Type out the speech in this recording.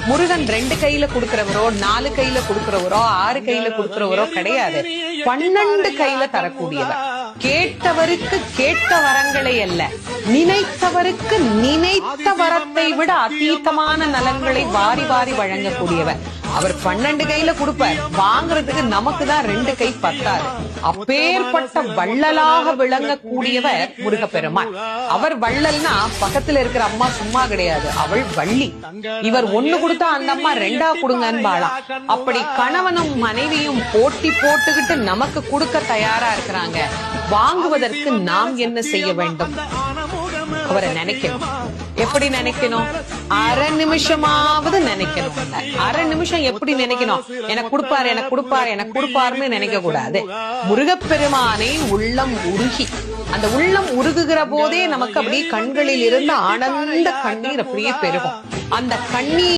முருகன் 2 கையில கொடுக்கிறவரோ 4 கையில கொடுக்கிறவரோ 6 கையில கொடுக்கிறவரோ கிடையாது. 12 கையில தரக்கூடியவர். கேட்டவருக்கு கேட்ட வரங்களை அல்ல, நினைத்தவருக்கு நினைத்த வரத்தை விட அதீதமான நலன்களை வாரி வாரி வழங்கக்கூடியவர். அவர் 12 கையில கொடுப்பார், வாங்குறதுக்கு நமக்கு தான் 2 கை பத்தாது. அப்பேற்பட்ட வள்ளலாக விளங்கக்கூடியவர் முருகப்பெருமான். அவர் வள்ளல்னா பக்கத்துல இருக்கிற அம்மா சும்மா கிடையாது, அவள் வள்ளி. இவர் 1 கொடுத்தா அந்த அம்மா 2 கொடுங்கன்னு வாழாம். அப்படி கணவனும் மனைவியும் போட்டி போட்டுக்கிட்டு நமக்கு கொடுக்க தயாரா இருக்கிறாங்க. வாங்குவதற்கு நாம் என்ன செய்ய வேண்டும்? அவரை நினைக்கணும். எப்படி நினைக்கணும்? அரை நிமிஷமாவது நினைக்கணும். அரை நிமிஷம் எப்படி நினைக்கணும்? எனக்கு கொடுப்பாரு, எனக்கு கொடுப்பாரு, எனக்கு கொடுப்பாருன்னு நினைக்க கூடாது. முருகப்பெருமானை உள்ளம் உருகி, அந்த உள்ளம் உருகுகிற போதே நமக்கு அப்படியே கண்களில் இருந்து ஆனந்த கண்ணீர் அப்படியே பெருகும். அந்த கண்ணீர்